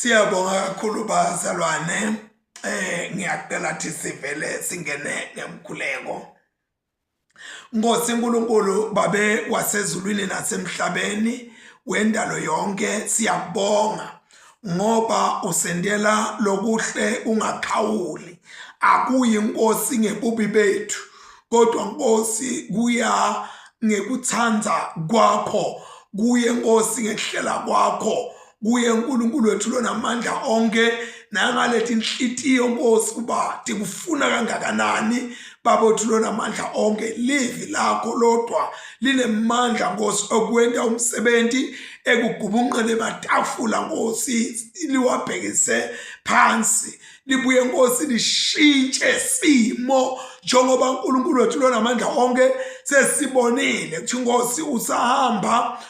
Siyabonga kakhulu bazalwane. Ngiyacela ukuthi sivele singene ngemkhuleko. Nkosi uNkulunkulu babe wasezulwini nasemhlabeni wendalo yonke, siyabonga ngoba usendela lokuhle ungaqhawuli. Akuyi inkosi ngebubi bethu, kodwa Nkosi kuya ngekuthanda kwakho, kuye Nkosi ngekuhlela kwakho, kuye uNkulunkulu wethu lonamandla onke nangalethi inhlitiyo Nkosi kuba tikufuna kangakanani babothu lonamandla onke. Livi lakho lodwa linemandla Nkosi okwenda umsebenzi ekugubunqele ematafula Nkosi, liwabhekise phansi. Libuye Nkosi lishintshe simo njengoba uNkulunkulu wethu lonamandla onke sesibonile ukuthi Nkosi usahamba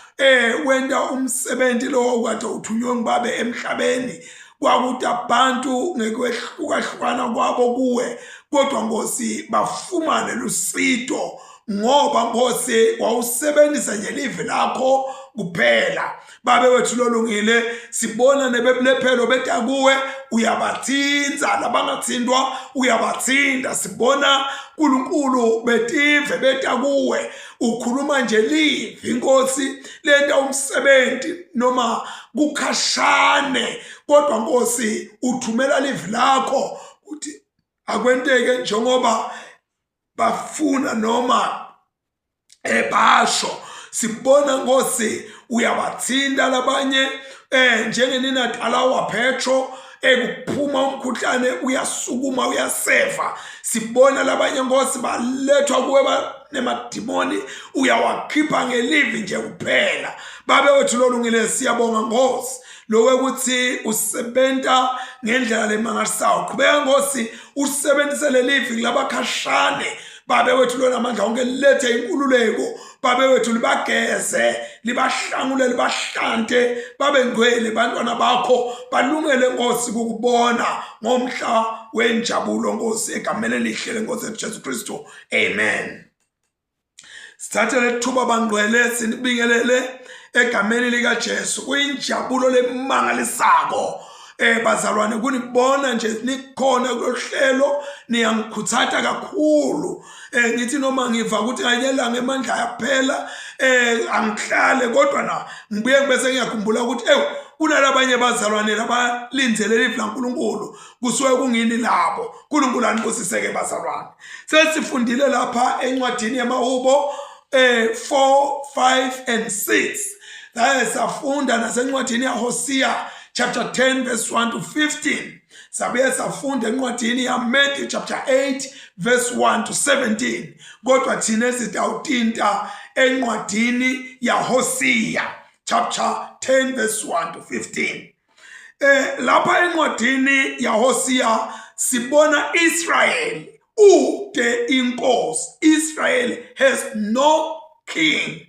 wenda umsebenzi lo kade uthunywe ngibabe emhlabeni. Kwakuthi abantu ngekwehlukana kwabo kuwe, kodwa Nkosi bafumane lusito ngoba Nkosi wawusebenzisa nje livi lakho kuphela. Babe wethu lolungile, sibona nebebulephelo beta kuwe uyabathinta, nabangathindwa uyabathinta. Sibona uNkulunkulu betive beta kuwe ukhuluma nje livi Nkosi lenta umsebenzi noma kukhashane, kodwa Nkosi uthumela livi lakho uthi akwenteke njengoba bafuna noma basho. Sibona Nkosi uyabathinta labanye njengenina Talawa Petro kuphuma umkhuhlane uyasukuma uyasefa. Sibona labanye Nkosi balethwa kuwe nemadimoni uyawakhipha ngelivi nje kuphela. Babe wethu lolungile, siyabonga Nkosi lokuthi usebenta ngendlela lemangalisayo. Qhubeka Nkosi usebenzise lelivi labakhashane. Babe wethu lonamandla onke lethe inkululeko. Babe wethu libageze, libahlangule, libahlante, babe ngcwele bantwana bakho, balungele Nkosi kukubona ngomhla wenjabulo Nkosi, egameni elihle leNkosi yethu Jesu Kristu. Amen. Sithathe lethuba bangcwele sinibingelele egameni lika Jesu. Kuyinjabulo lemangalisako bazalwane kunibona nje nikhona kuhlelo, niyangikhuthaza kakhulu. Ngithi noma ngiva ukuthi nganyela ngemandla yaphela angihlale, kodwa na ngibuye bese ngiyakhumbula ukuthi kunalabanye bazalwane labalindzele livi laNkulunkulu kusuke kungini labo. uNkulunkulu anibusiseke bazalwane. Sesifundile lapha encwadini yamaHubo 4, 5 and 6. Safunda nasencwadini yaHosea chapter 10 verse 1 to 15. Sabuye safunda encwadini yaMatthew chapter 8 verse 1 to 17. Kodwa thina sitawutinta encwadini yaHosea chapter 10 verse 1 to 15. Lapha encwadini yaHosea sibona Israel ude inkosi. Israel has no king.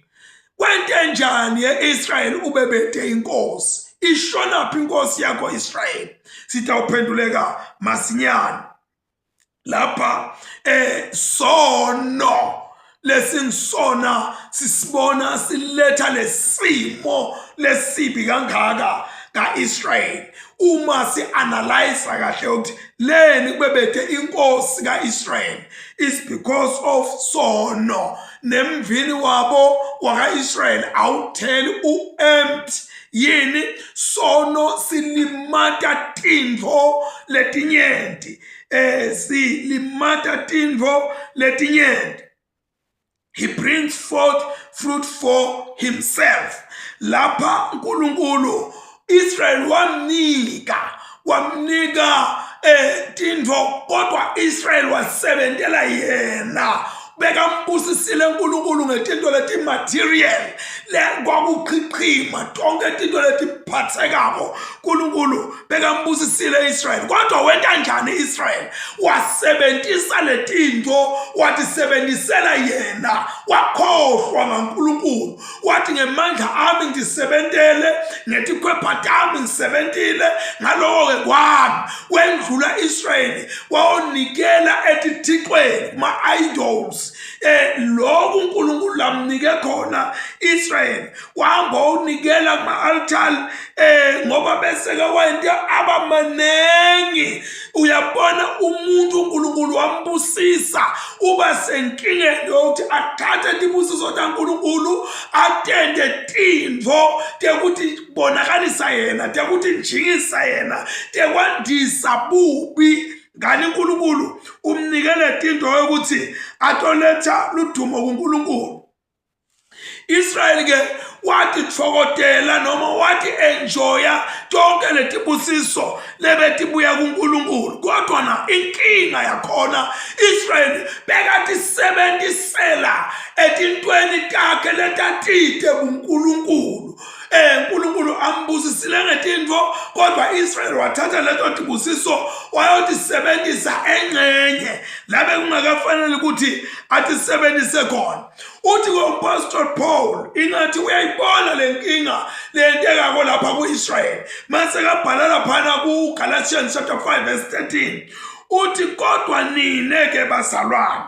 Kwente njani ye-Israel ubebede inkosi? Ishonaphi inkosi yakho Israel? Sitawuphenduleka masinyane. Lapha sono lesinsona sisibona siletha lesimo lesibi kangaka ka-Israel. Uma si-analyze kahle ukuthi leni kubebede inkosi ka-Israel is because of sono. Nemvini wabo waka-Israel awutheli u-empty. Yini? Sono silimata tintfo letinyenti. Silimata tintfo letinyenti. He brings forth fruit for himself. Lapha uNkulunkulu Israel wamnika tintfo, kodwa Israel wasebentela yena. Bekambusisile uNkulunkulu ngetinto letimaterial kwakuqhiqhima tonke tinto letiphathekako. uNkulunkulu bekambusisile Israel, kodwa wenta njani Israel? Wasebenzisa letinto watisebenzisela yena, wakhohlwa ngaNkulunkulu. Wathi ngemandla ami ngisebentele, ngetikhwepha tami ngisebentile, ngaloko-ke kwami wendlula Israel wayonikela etithixweni, ma-idols. inkosi lokhu uNkulunkulu lamnike khona Israel wahamba unikela kuma-altar ngoba bese ke wayinto abamanengi. Uyabona umuntu uNkulunkulu wambusisa uba senkingeni yokuthi athathe tibusiso taNkulunkulu atende tintfo tekuthi bonakalisa yena, tekuthi njingisa yena, tekwandisa bubi. Ngani uNkulunkulu umnikele tinto yokuthi atoletha ludumo kuNkulunkulu. Israel ke wathi thokotela noma wathi enjoya tonke letibusiso lebetibuya kuNkulunkulu. Kodwa na inkinga yakhona Israel bekathi sebenzisela etintweni takhe letatite kuNkulunkulu. uNkulunkulu ambusisile ngetintfo kodwa Israel wathatha leto tibusiso wayotisebenzisa engcenye labe kungakafanele ukuthi atisebenzise khona. Uthi ku-Apostle Paul ingathi uyayibona lenkinga lenteka lapha ku-Israel mase kabhala laphana ku-Galatians chapter 5 verse 13 uthi kodwa nine ke bazalwane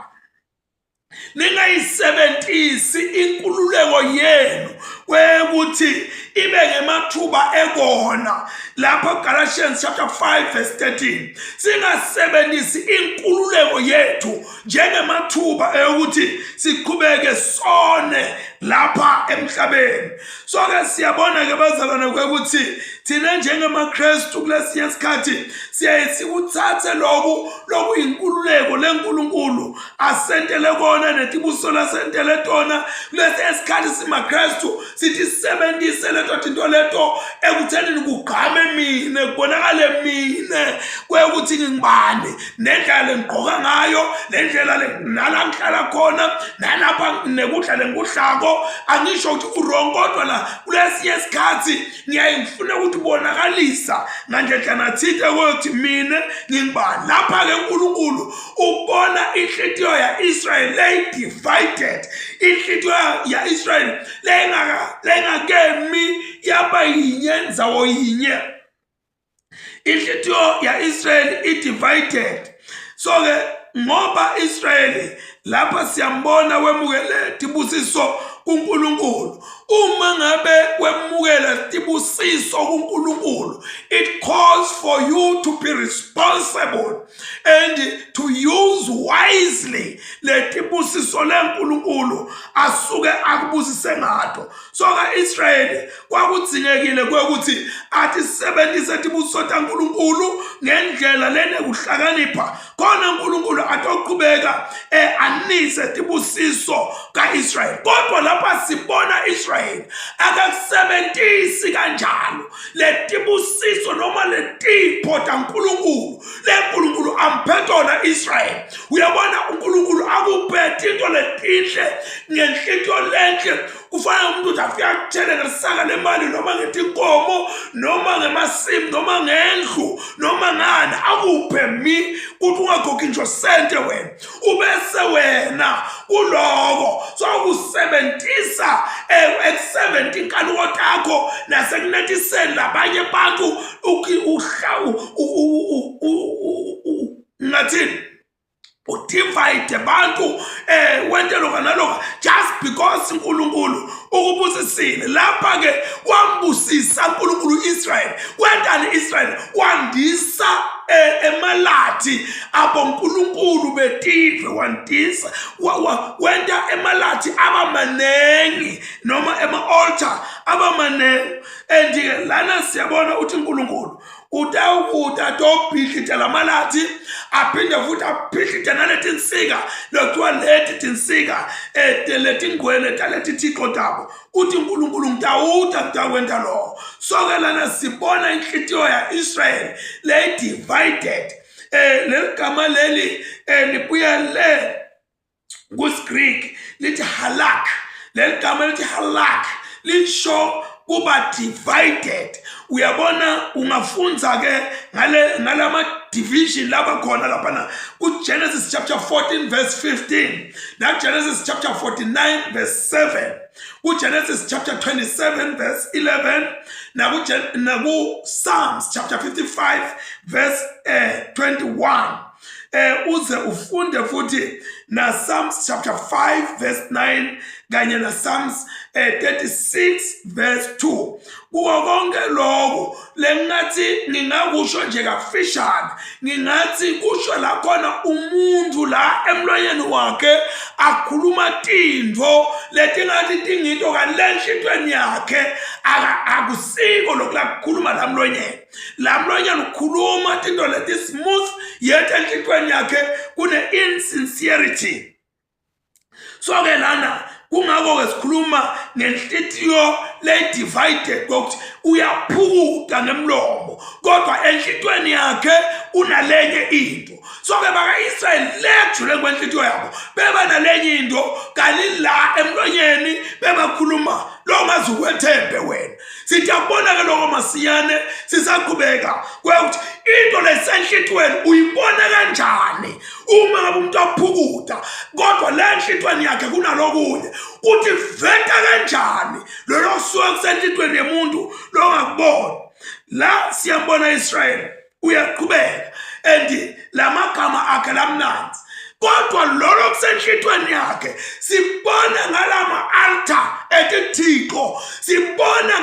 ningayisebenzisi inkululeko yenu kwekuthi ibe ngemathuba ekona. Lapha Galatians chapter 5 verse 13 singasebenzisi inkululeko yethu njengemathuba eyokuthi siqhubeke sone lapha emhlabeni. So ke siyabona ke bazalwane kwekuthi thina njengamaKristu kulesinye isikhathi siyaye sikuthathe lokhu inkululeko leNkulunkulu asentele kona netibuso lasentele tona. Kulesinye isikhathi simaKristu sithi sebenzise leto tinto leto ekuthenini kugqame mine, kubonakale mine kwekuthi ngingibani, nendlela lengigqoka ngayo, nendlela nala ngihlala khona, nalapha nekudla lengikudlako. Angisho ukuthi urong kodwa la kulesinye isikhathi ngiyaye ngifune ukuthi bonakalisa ngandlela nathinte ukuthi mina ngingibani. Lapha ke uNkulunkulu ubona inhliziyo ya Israel lay divided, inhliziyo ya Israel lengakemi yaba yinye nzawo yinye. Inhliziyo ya Israel i-divided. So ke ngoba Israel lapha siyambona wemukele tibusiso kuNkulunkulu. Uma ngabe wemukela tibusiso kuNkulunkulu, it calls for you to be responsible and to use wisely le tibusiso leNkulunkulu asuke akubusise ngato. So ka Israel kwakudzingekile kwekuthi athi sebenzise tibusiso taNkulunkulu ngendlela lenekuhlakanipha khona uNkulunkulu atoqhubeka anise tibusiso kaIsrael. Kodwa lapha sibona Israel akakusebenzisi kanjalo letibusiso noma letipho taNkulunkulu leNkulunkulu amphetona Israel. Uyabona uNkulunkulu akuphethe into letinhle ngenhliziyo lenhle. Kufanele umuntu uthi afika kuthele ngesaka lemali noma ngetinkomo noma ngemasimu noma ngendlu noma ngani akuphe mi kuthi ungakhokhi nje sente wena ubese wena uloko sokusebenzisa eku-70 inkaluko takho nasekunetiseni labanye abantu ngathini udivide abantu wente lokha nalokha just because uNkulunkulu ukubusisile. Lapha ke wambusisa uNkulunkulu Israel. Wentani Israel wandisa emalati abo uNkulunkulu betive wandisa wenta emalati abamanengi noma ema-altar abamanengi. And lana siyabona uthi uNkulunkulu utawukuta tobhidlita lamalati aphinde futhi abhidlite naletinsika lokuthiwa leti tinsika letingwele taleti thixo tabo. Uthi uNkulunkulu ngitawukwenta lo. So ke lana sibona inhliziyo ya Israel le divided. Legama leli libuya le kusiGreek lithi halak. Legama lithi halak lisho kuba divided. Uyabona ungafunza ke ngalama division laba khona lapha ku Genesis chapter 14 verse 15 na Genesis chapter 49 verse 7 ku Genesis chapter 27 verse 11 na ku Psalms chapter 55 verse 21. Uze ufunde futhi na Psalms chapter 5 verse 9 kanye na Psalms 36 verse 2. Kuko konke lokho lengathi ngingakusho nje kafishane, ngingathi kusho la khona umuntu la emlonyeni wakhe akhuluma tindvo letingathi tingito kanlenhlitweni yakhe akusiko lokulakhuluma la mlonyeni. La mlonyeni ukhuluma tinto leti smooth yet enhlitweni yakhe kune insincerity. So ke lana kungako ke sikhuluma ngenhlitiyo le divided ukuthi uyaphukuta ngemlomo kodwa enhlitweni yakhe unalenye into. So ke baka Israel lejule kwenhlitiyo yabo beba nalenye into kali la emlonyeni bebakhuluma lo ngazukwethembe wena. Siyabona ke lokho masiyane sisaqhubeka ukuthi into lesenhlitweni uyibona kanjani uma ngabe umuntu aphukuta kodwa le enhlitweni yakhe kunalokunye uthi veta kanjani lo kusuka kusenhlitweni yemuntu lo ngakubona. La siyambona Israel uyaqhubeka and lamagama akhe lamnanzi kodwa lolo kusenhlitweni yakhe sibona ngalama altar etithixo, sibona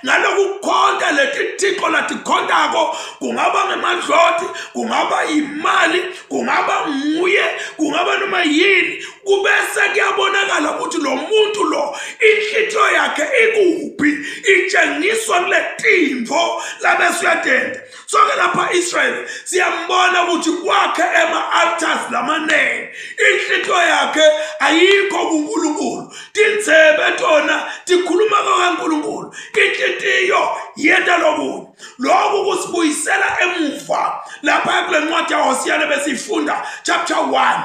ngalokukhonta letithixo latikhondako, kungaba ngemadloti, kungaba imali, kungaba nguye, kungaba noma yini, kubese kuyabonakala ukuthi lo muntu lo inhlithiyo yakhe ikuphi, itshengiswa kule timvo labesuyatenda. So ke lapha Israel siyambona ukuthi kwakhe ema-altars lamanene inhlithiyo yakhe ayikho kuNkulunkulu, tinzebe tona tikhuluma kaNkulunkulu, inhlithiyo yenta lokunye. Lokhu kusibuyisela emuva lapha kule ncwadi yaHosea lebesifunda chapter 1.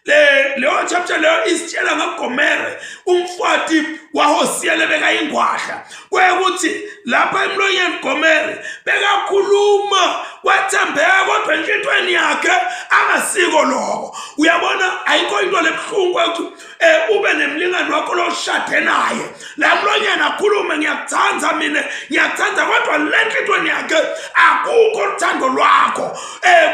Leyo chapter leyo isitshela ngaGomere umfati waHosea lebeka ingwahla kwekuthi lapha emlonyeni Gomere bekakhuluma kwathembeka kodwa enhlitweni yakhe angasiko lokho. Uyabona ayikho into lebuhlungu ukuthi ube nemlingani wakho loshade naye la mlonyeni akhulume ngiyakuthanda mina ngiyakuthanda kodwa lenhlitweni yakhe akukho uthando lwakho.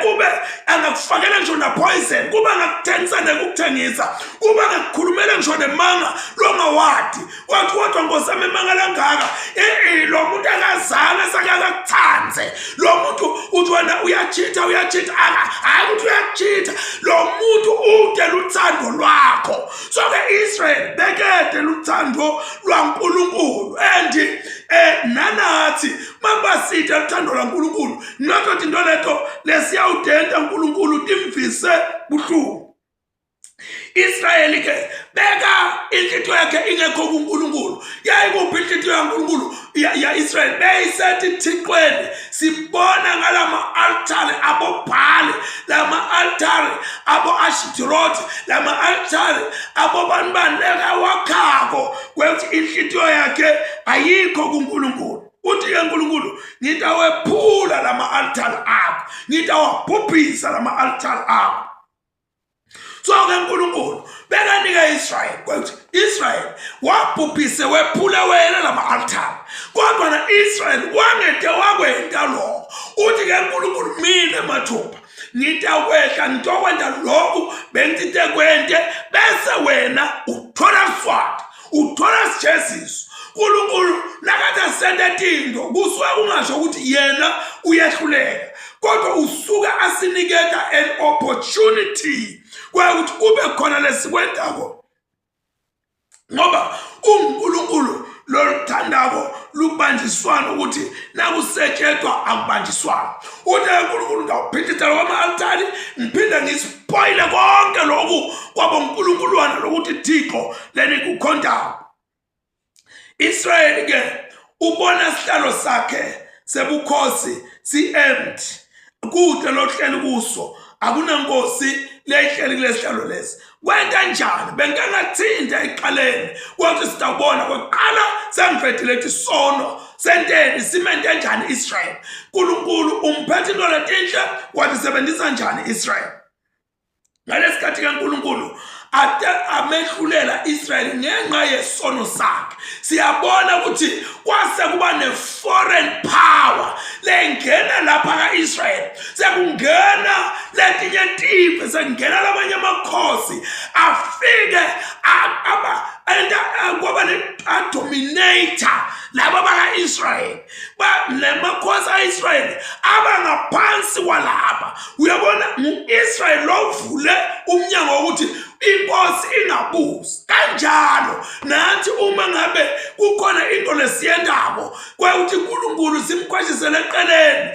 Kube angakufakela ngisho na poison, kuba ngakuthengisa nekukuthengisa, kuba ngakukhulumela ngisho nemanga longawadi wathi kodwa Nkosi emanga langaka lo muntu akazange sakakuthandze. Lo muntu uthi wena uyachitha hayi ukuthi uyachitha, lo muntu udela uthando lwakho. So ke Israel bekede uthando lwaNkulunkulu and nanathi mabasitha uthando lwaNkulunkulu nokuthi into leto lesiyawudenta uNkulunkulu timvise buhlungu. Israel ke beka inhlithiyo yakhe ingekho kuNkulunkulu, yayikuphi inhlithiyo yaNkulunkulu ya Israel beyisethi Thixweni. Sibona ngalama altare abo Bhali, lama altare abo Ashtaroth, lama altare abo banibandeka wakhako kwethi inhlithiyo yakhe ayikho kuNkulunkulu. Uthi ke uNkulunkulu ngitawephula lama altare akho, ngitawabhubhisa lama altare akho. So ke uNkulunkulu bekanika Israel kwethi Israel wabhubhise wephula wena lama altare kodwa na Israel wangete wakwenta lokho. Uthi ke uNkulunkulu mina mathupha ngitakwehla ngitokwenta lokhu bengithe kwente bese wena uthola swati, uthola sijeziso. uNkulunkulu nakade sente tinto kusuka kungasho ukuthi yena uyahluleka kodwa usuka asiniketa an opportunity ukuthi kube khona lesikwendako ngoba uNkulunkulu loluthandako lubanjiswana ukuthi nakusetshedwa akubanjiswana. Uthi uNkulunkulu ngawuphithithela kwama-altari ngiphinde ngispoile konke lokhu kwabonkulunkuluwana lokuthi Thixo leni kukhondayo. Israel ke ubona sihlalo sakhe sebukhosi si-empty, kude lohleli kuso akunankosi lehleli kulesihlalo lesi. Kwenta njani? Bengangathinta eqaleni kodwa sitawubona kokuqala sengifethile lethi sono senteni simente njani Israel. uNkulunkulu umphethe into letinhle wathi sebenzisa njani Israel. Ngalesikhathi kaNkulunkulu amehlulela Israel ngenxa yesono sakhe. Siyabona ukuthi kwase kuba ne foreign power lengena lapha ka-Israyeli, sekungena letinye tive, sekungena lamanye amakhosi afike kwaba ne-dominator laba baka-Israyeli. Le makhosi a-Israyeli abangaphansi kwalaba. Uyabona, u-Israyeli lovule umnyango wokuthi inkosi ingabusi. Kanjalo nathi uma ngabe kukhona into lesiyendabo kwekuthi uNkulunkulu simkhwashisele eqeleni,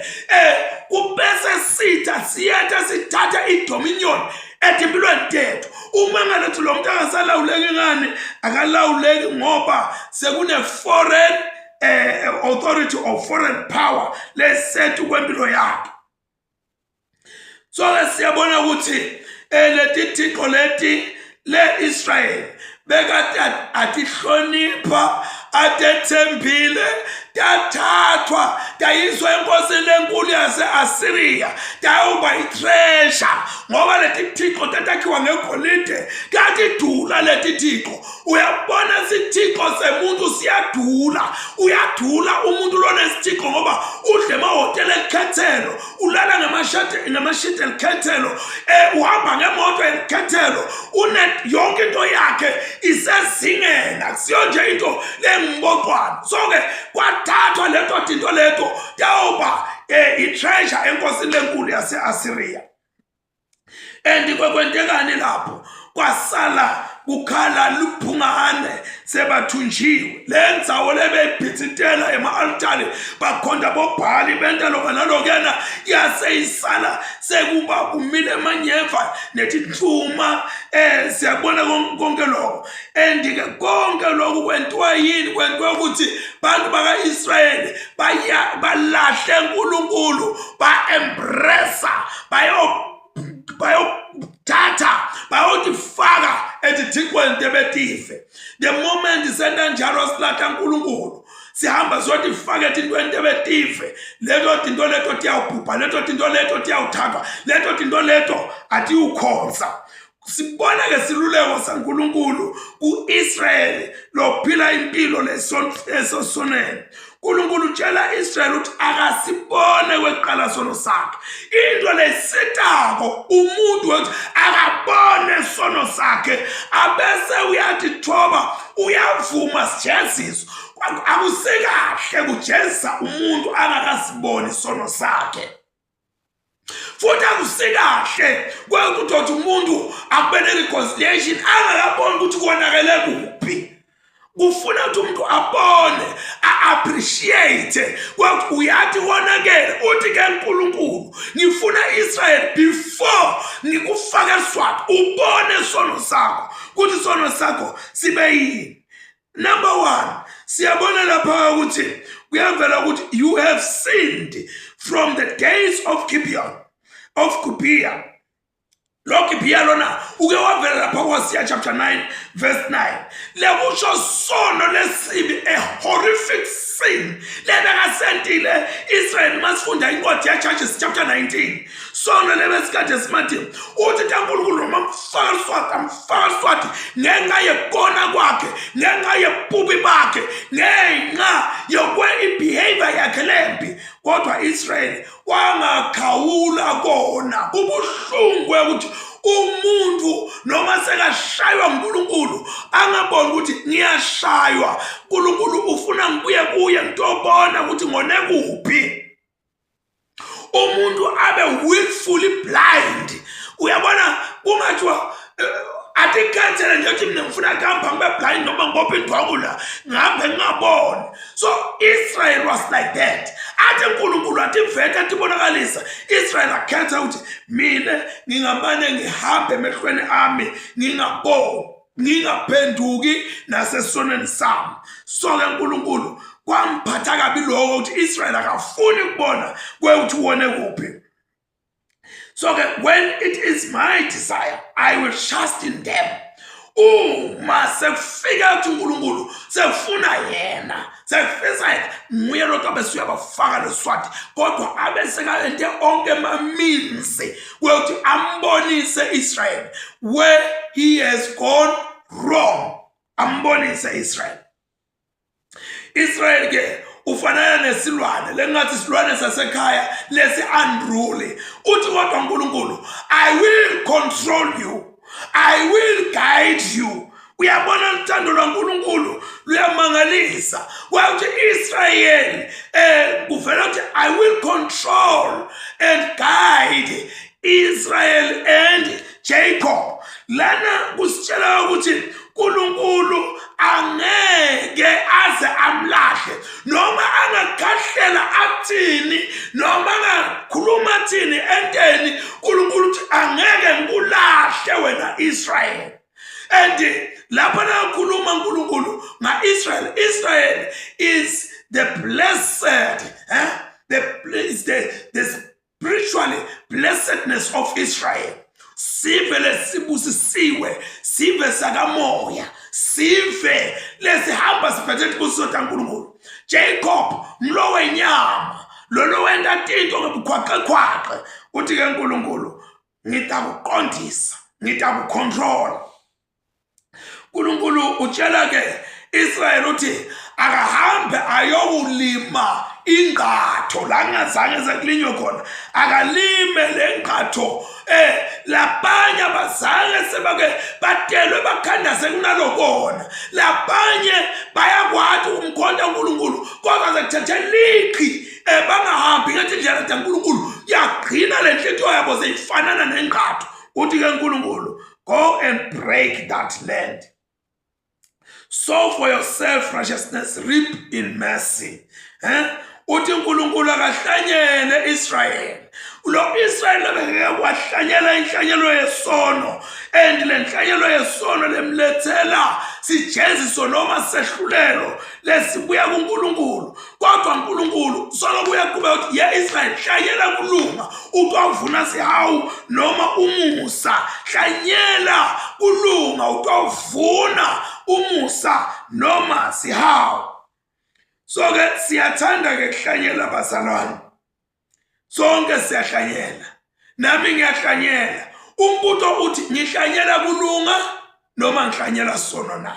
kubese siyetha sithatha idominion etimpilweni tethu. Uma ngalethu lo muntu akasalawuleki ngani, akalawuleki ngoba sekune-foreign authority or foreign power lesethu kwempilo yakhe. So siyabona ukuthi leti thixo leti le-Israyeli bekade atihlonipha, atethembile, tathathwa tayiswa enkosini enkulu yase-Asiriya, tayawuba i-treasure ngoba leti thixo tatakhiwa ngegolide, tatidula leti thixo. Uyabona isithixo semuntu siyadula, uyadula umuntu lonesithixo ngoba udle emahhotela elikhethelo, ulala ngamashiti elikhethelo, uhamba ngemoto elikhethelo, yonke into yakhe isezingeni, akusiyo nje into lengimboqwana. So-ke kwathathwa into leto tawuba i-treasure enkosini enkulu yase-Asiriya. And kwekwentekani lapho kwasala kukhala luphungane, sebathunjiwe. Le ndzawo lebeyibhithitela ema-altari bakhonda bobhali bentelo nalokuyana yaseyisala sekuba kumile emanyeva netithuma. Siyabona konke lokho. And-ke konke lokhu kwentiwa yini? Kwentiwa ukuthi bantu baka-Israyeli balahle uNkulunkulu, ba-embracea, bayothatha, bayotifaka etithixweni tebetife. The moment senta njalo silahla uNkulunkulu, sihamba siyotifaka etintweni tebetife, leto tinto leto tiyawubhubha, leto tinto leto tiyawuthathwa, leto tinto leto atiyukhonza. Sibona ke siluleko saNkulunkulu ku-Israyeli lophila impilo lesosonene. uNkulunkulu utshela Israyeli ukuthi akasibone kweqala sono sakhe. Into lesitako umuntu wethu akabone sono sakhe, abese uyatithoba, uyavuma sijeziso. Akusekahle kujezisa umuntu angakasiboni sono sakhe. Futhi akusekahle kwekuthi umuntu akubene reconciliation angakaboni ukuthi konakele kuphi. Kufuna ukuthi umuntu abone, a-appreciate ukuthi uyathi wonakele, uthi ke uNkulunkulu ngifuna Israel before ngikufaka eSwati ubone sono sakho ukuthi sono sakho sibe yini. Number one, siyabona lapha ukuthi kuyavela ukuthi you have sinned from the days of Gibeah. Gibeah lona uke wavela lapha kwaSiya chapter 9 verse 9. Lekusho sono lesibi, a horrific sin lebekasentile Israel. Masifunda incwadi yaJudges chapter 19. Sono lebesikade simathi uthi uNkulunkulu noma mfaka eSwati ngenxa yekona kwakhe, ngenxa yebubi bakhe, ngenxa behavior yakhe lembi. Kodwa Israel wangakhawula kona. Kubuhlungu ukuthi umuntu noma sekashaywa uNkulunkulu angaboni ukuthi ngiyashaywa. uNkulunkulu ufuna ngibuye kuye ngitobona ukuthi ngone kuphi. Umuntu abe willfully blind. Uyabona kungathiwa atikhathele nje ukuthi mina ngifuna kuhamba ngibe blind noma ngibophe indwangu la ngihambe ngingaboni. So Israel was like that. Athi uNkulunkulu athi vete atibonakalisa. Israel akhetha ukuthi mina ngingamane ngihambe emehlweni ami ngingaboni, ngingaphenduki nasesonweni sami. So-ke uNkulunkulu kwamphatha kabi lokho ukuthi Israel akafuni ukubona kwekuthi wone kuphi. So when it is my desire, I will trust in them. Uma sekufika ukuthi uNkulunkulu sefuna yena, sekufisa yena nguye lo abe uyabafaka leSwati, kodwa abeseka ente onke amaminzi ukuthi ambonise Israel where he has gone wrong. Ambonise Israel. Israel ke ufanele nesilwane lengathi isilwane sasekhaya lesi unruly. Uthi kodwa uNkulunkulu, I will control you, I will guide you. Uyabona uthando lwaNkulunkulu luyamangalisa. Wathi Israel kuvela uthi I will control and guide Israel and Jacob. Lana kusitshela ukuthi uNkulunkulu angeke aze amlahle noma angakhahlela athini noma angakhuluma athini enteni. uNkulunkulu uthi angeke ngikulahle wena Israel. And lapha nakhuluma uNkulunkulu ngaIsrael. Israel is the blessed, the spiritually blessedness of Israel. Sive lesibusisiwe, sive sakamoya, sive lesihamba siphethe kusota uNkulunkulu. Jacob mlo wenyama, lolo wenda tinto ngebukhwaqekhwaqe. Uthi ke uNkulunkulu ngitakuqondisa, ngitakucontrol. uNkulunkulu utshela ke Israel uthi akahambe ayowulima ingatho la ngazange zakulinywe khona, akalime lengqatho labanye abazange sebake batelwe bakhandaze kunalokona, labanye bayakwathi umkhonto uNkulunkulu kodwa zakuthethe liqhi bangahambi ngendlela kaNkulunkulu, yagcina lenhlithiyo yabo seyifanana nengqatho. Uthi ke uNkulunkulu, go and break that land, sow for yourself righteousness, reap in mercy. Uthi uNkulunkulu akahlanyele Israel. Lo Israel beke wahlanyela inhlanyelo yesono, and le nhlanyelo yesono lemlethela sijeziso noma sehlulelo lesibuya kuNkulunkulu. Kodwa uNkulunkulu solo buya kube uthi ye Israel hlanyela kulunga utawuvuna sihawu noma umusa, hlanyela kulunga utawuvuna umusa noma sihawu. So ke siyathanda ke kuhlanyela bazalwane, sonke siyahlanyela, nami ngiyahlanyela. Umbuto uthi ngihlanyela kulunga noma ngihlanyela sono na?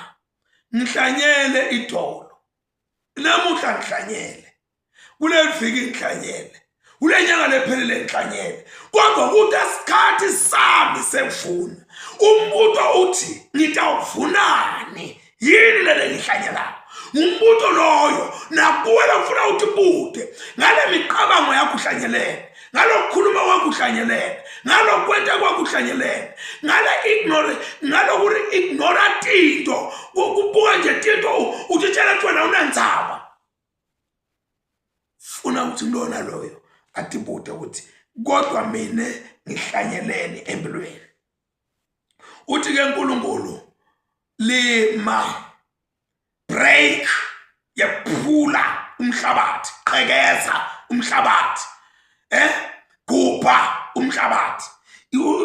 Ngihlanyele idolo, namuhla ngihlanyele, kule viki ngihlanyele, kule nyanga lephelele ngihlanyele, kodwa kuthi isikhathi sami sevuna. Umbuto uthi ngitawuvunani yini lele ngihlanyelayo? Umbuto loyo nakuwela ufuna uthi bude ngale miqabango yakho uhlanyelele, ngalokukhuluma kwakho uhlanyelele, ngalokwenta kwakho uhlanyelele, ngalo ignore tinto, kubuka nje tinto utitshela ukuthi wena unandzaba. Funa ukuthi lona loyo athi bude ukuthi kodwa mina ngihlanyeleni empilweni. Uthi ke uNkulunkulu lima, break, yaphula umhlabathi, qhekeza umhlabathi, gubha umhlabathi.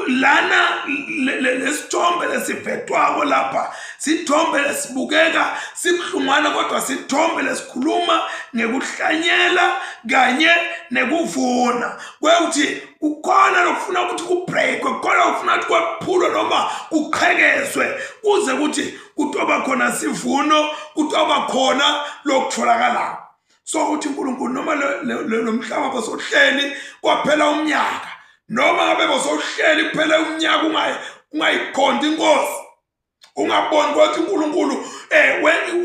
Lana lesithombe lesiphetwako lapha, sithombe lesibukeka sibhlungwana kodwa sithombe lesikhuluma ngekuhlanyela kanye nekuvuna. Kwekuthi kukhona lokufuna ukuthi kubreak, kukhona ukufuna ukuthi kwaphulwe noma kuqhekezwe kuze kuthi kutoba khona sivuno, kutoba khona lokutholakala. So uthi uNkulunkulu noma lo mhlaba basohleli kwaphela umnyaka, noma ngabe basohleli kuphela umnyaka ungayikhonda inkosi, ungaboni ukuthi uNkulunkulu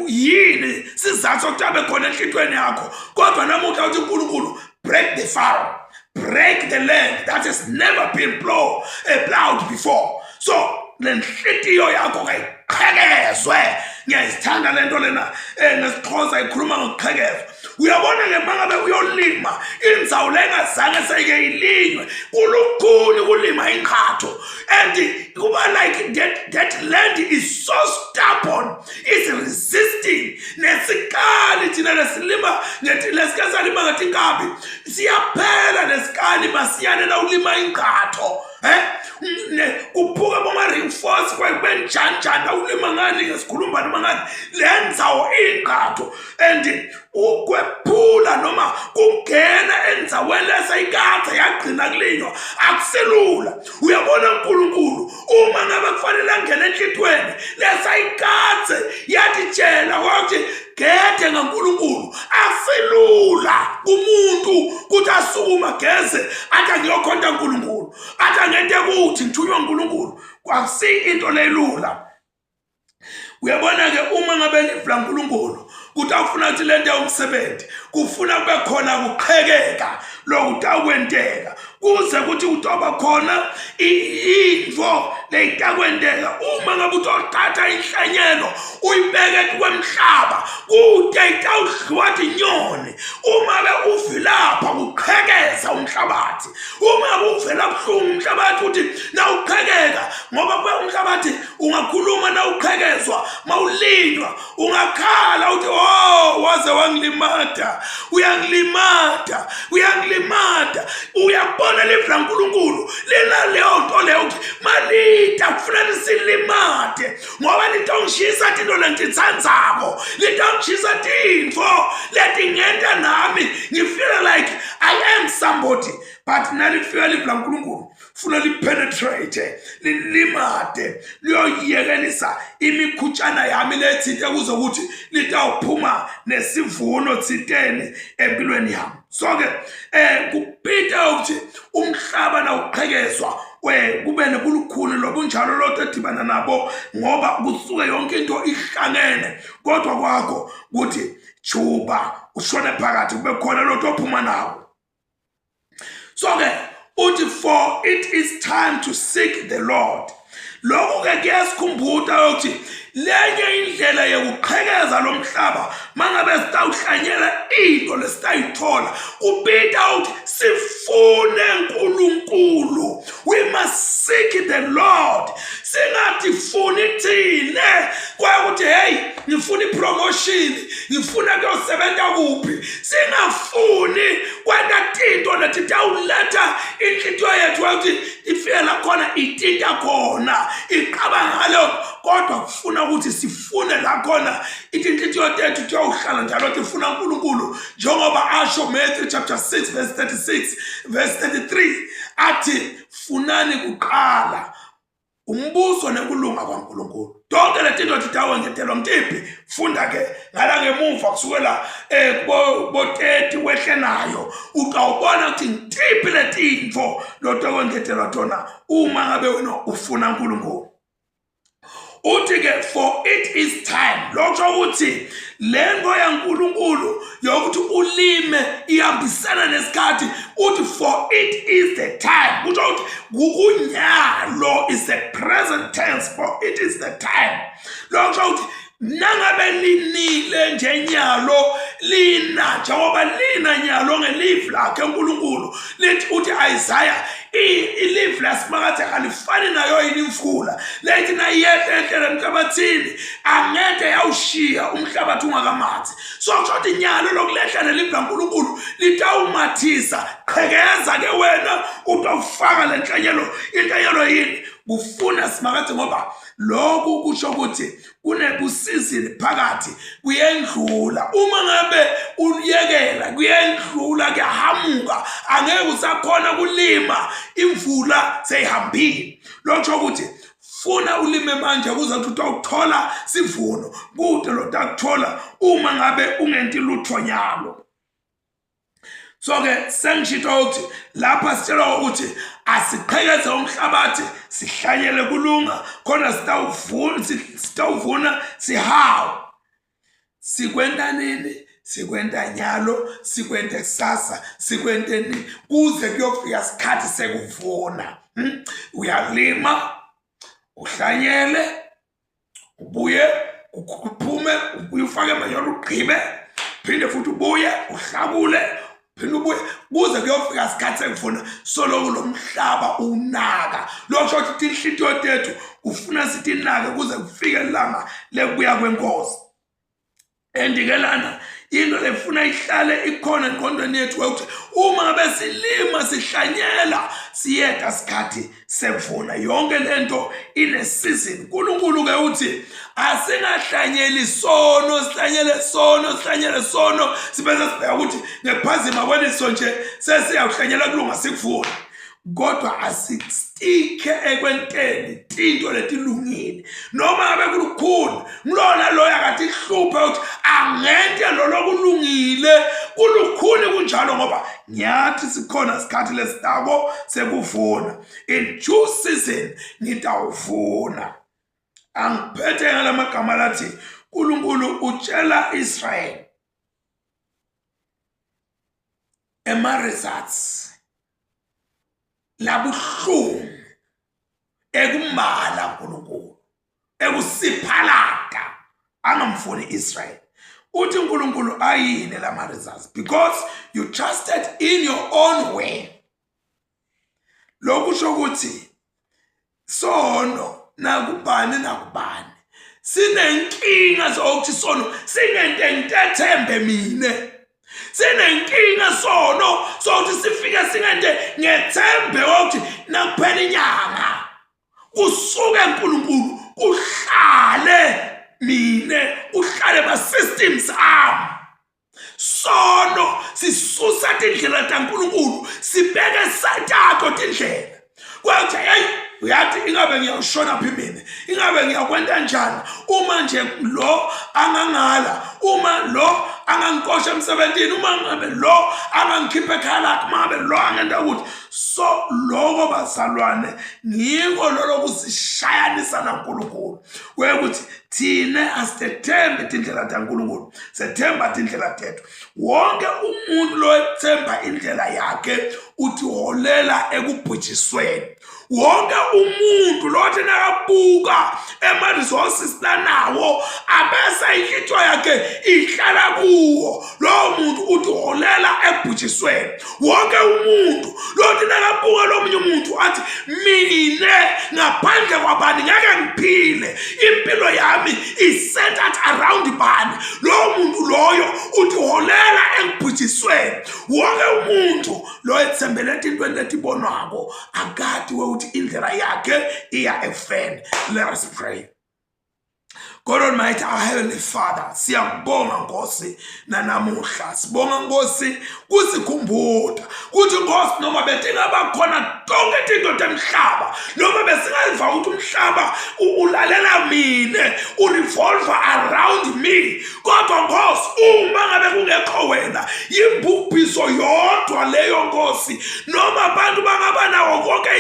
yini sizathu sokuthi abe khona enhlitweni yakho, kodwa namuhla uthi uNkulunkulu break the furrow, break the land that has never been plowed before. So lenhlitiyo yakho kayiqhekezwe. Ngiyayithanda lento lena ngesixhosa ikhuluma ngokuqhekezwa. Uyabona ke mangabe uyolima indzawo lengazange seyike ilinywe, kulukhuni kulima ingqatho, and kuba like that land is so stubborn, it's resisting. Nesikali thina lesilima lesikazalima ngathi inkabi siyaphela, nesikali masiyane la ulima ingqatho. Kuphuka boma-reinforce kwenjanjana ulima ngani ngesikhulumba noma ngani lendzawo ingqatho, and ukwephula noma kungena endzaweni lesayikade yagcina kulinywa akuselula. Uyabona uNkulunkulu uma ngabe kufanele angene enhlitweni lesayikade yatitshela ukuthi gede ngaNkulunkulu asilula kumuntu ukuthi asukuma geze athi ngiyokhonta uNkulunkulu athi angente kuthi ngithunywa uNkulunkulu kwakusi into lelula. Uyabona ke uma ngabe livla uNkulunkulu ukuthi afuna ukuthi lento yomsebenzi kufuna kube khona ukuqhekeka lokuthi akwenteka kuze ukuthi utoba khona into leitakwenteka. Uma ngabe utothatha inhlanyelo uyibeke kwemhlaba kude itawudliwa inyoni. Uma be uvilapha uqhekeza umhlabathi, uma uvela buhlungu umhlabathi uthi nawuqhekeka ngoba kwe umhlabathi ungakhuluma nawuqhekezwa mawulinywa ungakhala uthi oh waze wangilimada uyangilimada uyabona livla uNkulunkulu lena leyo nto leyo uthi malita kufuna lisilimade ngoba litongishisa into lentitsandzako litongishisa tintfo leti ngenta nami ngifeel like I am somebody but nalifika livla uNkulunkulu funa lipenetrate lilimade liyoyekelisa imikhutshana yami lethinte kuzokuthi litawuphuma nesivuno thiteni empilweni yami. So ke kupita ukuthi umhlaba nawuqhekezwa kube nekulukhuni lobunjalo lotho edibana nabo ngoba kusuke yonke into ihlangene kodwa kwakho ukuthi juba ushone phakathi kube khona lotho ophuma nawo. So ke uthi for it is time to seek the Lord. Lokho ke kuyasikhumbuza ukuthi lenye indlela yokuqhekeza lomhlaba mangabe sitawuhlanyela into lesitayithola kubita ukuthi sifune uNkulunkulu. We must seek the Lord. Singathi funi thine kwakuthi hey ngifuna ipromotion ngifuna kuyosebenza kuphi singafuni kwenta into lethi tawuletha inhlitiyo yethu ukuthi ifela khona itinta khona iqaba ngalo kodwa kufuna ukuthi sifune la khona inhlitiyo yethu tiyawuhlala njalo tifuna uNkulunkulu njengoba asho Matthew chapter 6 verse 36 verse 33 athi funani kuqala umbuso nekulunga kwaNkulunkulu. Donke leti zinto titawe ngetelwa mtiphi funda ke ngala ngemuva kusukela bo 30 wehle nayo utawubona ukuthi ngitiphi leti zinto loto ngetelwa tona uma ngabe wena ufuna uNkulunkulu. Uthi ke for it is time lokho ukuthi lento yaNkulunkulu yokuthi ulime ihambisana nesikhathi uthi for it is the time ukuthi ukunyalo is the present tense for it is the time lokho ukuthi nangabe linile njenyalo lina njengoba lina nyalo ngelive lakhe uNkulunkulu lithi uthi Isaiah ilive lasimakathi alifani nayo imfula lethi nayiyehla emhlabathini angeke yawushiya umhlabathi ungakamanzi. So kusho inyalo lokulehla nelive laNkulunkulu litawumathisa qhekeza ke wena utawufaka lenhlanyelo inhlanyelo yini kufuna simakathi ngoba lokhu kusho ukuthi kunebusizini phakathi kuyendlula uma ngabe uyekela kuyendlula kuyahamuka angeke usakhona kulima imvula seyihambile. Lokho ukuthi funa ulime manje kuze ukuthi uthola sivuno kude lotakuthola uma ngabe ungenti lutho nyalo. So ke sengishito ukuthi lapha sitshela ukuthi asiqhekeze umhlabathi sihlanyele kulunga khona sitawuvuna sihawu sikwenta nini sikwenta nyalo sikwenta kusasa sikwente nini kuze kuyofika isikhathi sekuvuna. Uyalima uhlanyele ubuye uphume ubuye ufake manyolo ugqibe phinde futhi ubuye uhlabule phinde ubuye kuze kuyofika isikhathi sekuvuna solo lomhlaba unaka. Lokho ukuthi inhlitiyo yethu ufuna sithi inake kuze kufike ilanga lekubuya kwenkosi. Endikelana into lefuna ihlale ikhona engqondweni yethu ukuthi uma ngabe silima sihlanyela siyeda isikhathi sevuna yonke lento ine season. uNkulunkulu ke uthi asingahlanyeli sono sihlanyele sono sibese sibheka ukuthi ngephazima kweliso nje sesiyahlanyela kulunga sikuvuna. kodwa asistike ekwenteni tinto letilungile noma ngabe kulukhulu ngilona loya kade ihluphe ukuthi angente lo lokulungile kulukhuni kunjalo ngoba ngiyathi sikhona isikhathi lesitako sekuvuna in due season ngitawuvuna. Angiphethe ngalamagama lathi uNkulunkulu utshela Israel ema-results labuhlungu ekumala uNkulunkulu ekusiphalata angamfuni Israel. Uthi uNkulunkulu ayine lama-results because you trusted in your own way. Lokusho ukuthi sono nakubani sinenkinga zokuthi sono singente ngithembe mina. Sinenkinga sono sokuthi sifike singente ngethembe ukuthi nakuphela inyanga kusuke uNkulunkulu uhlale mina uhlale ma systems am. Sono sisusa tindlela taNkulunkulu sibeke sathatho tindlela kwathi hey uyathi ingabe ngiyashona phi mina ingabe ngiyakwenta njani uma nje lo angangala uma lo angangikosha emsebenzini uma ngabe lo angangikhipha ekhaya mabe lo angenda ukuthi so lokho bazalwane ngiko lokusishayanisa naNkulunkulu kwekuthi thina asithembe tindlela taNkulunkulu sethemba tindlela tethu. Wonke umuntu lo ethemba indlela yakhe uthi holela ekubhujisweni. Wonke umuntu lothi nakabuka ema-resources lanawo abese inhlithiyo yakhe ihlala kuwo lo muntu uthi holela ekubhujisweni. Wonke umuntu lothi nakabuka lo munye umuntu athi mina ngaphandle kwabani ngeke ngiphile impilo yami is-centered around bani lo muntu loyo uthi holela ekubhujisweni. Wonke umuntu lo ethembele entweni letibonwako akade ukuthi indlela yakhe iya ekufeni. Let us pray. God Almighty, our Heavenly Father, siyabonga Nkosi nanamuhla sibonga Nkosi kusikhumbuda kuthi Nkosi noma betingaba khona tonke tinto temhlaba noma besingayiva ukuthi umhlaba ulalela mina urevolve around me kodwa Nkosi uma ngabe kungekho wena yimbubhiso yodwa leyo Nkosi noma abantu bangaba nawo konke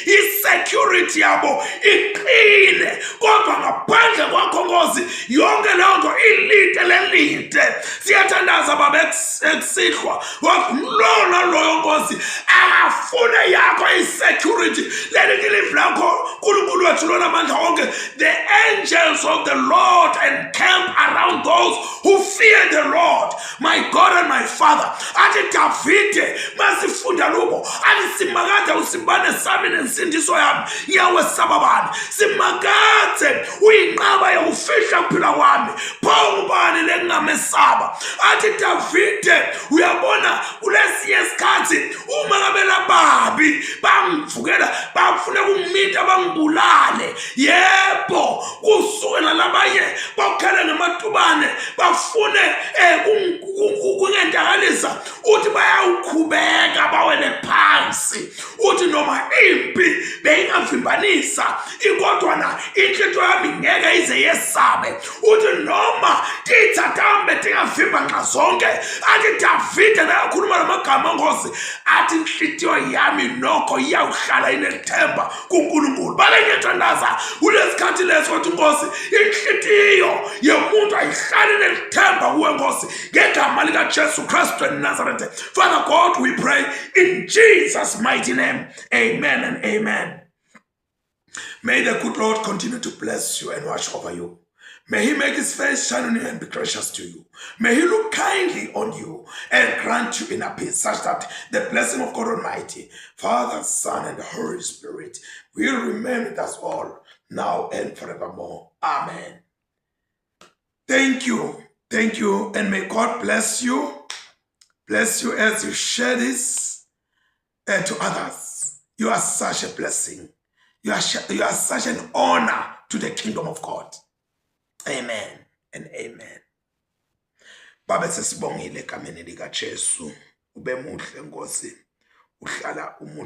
i-security yabo iqine kodwa ngaphandle kwakho Nkosi yonke leyo nto ilite lelite. Siyathandaza baba ekusihwa wakumlona loyo Nkosi akafune yakho i-security lelithi live lakho uNkulunkulu wethu lona amandla wonke. The angels of the Lord encamp around those who fear the Lord, my God and my Father. Athi Davide masifunda lubo athi simakade usimbane sami nensindiso yami ngiyawesaba bani simakade uyinqaba ufihla kuphila kwami pho ubani lengingamesaba. Athi Davide uyabona kulesinye isikhathi uma ngabe lababi bangivukela bafuna ukungimitha bangibulale yebo kusukela labanye bakhela namatubane bafune kungendakalisa uthi bayawukhubeka bawele phansi uthi noma impi beyingavimbanisa ikodwana inhlithiyo yami ngeke ize yesabe uthi noma tithatambe tingavimba nxazonke. Athi Davide nakakhuluma lamagama Nkosi athi inhlithiyo yami nokho iyawuhlala inethemba kuNkulunkulu. Bale ngiyathandaza kulesikhathi leso ukuthi Nkosi inhlithiyo yomuntu ayihlali inethemba kuwe Nkosi ngegama likaJesu Kristu eNazaretha. Father God, we pray in Jesus' mighty name. Amen and amen. May the good Lord continue to bless you and watch over you. May he make his face shine on you and be gracious to you. May he look kindly on you and grant you inner peace, such that the blessing of God Almighty, Father, Son, and the Holy Spirit will remain with us all, now and forevermore. Amen. Thank you. Thank you. And may God bless you. Bless you as you share this to others. You are such a blessing. You are such an honor to the kingdom of God. Amen and amen. Baba sesibongile egameni likaJesu. Ube muhle Nkosi. Uhlala umuhle.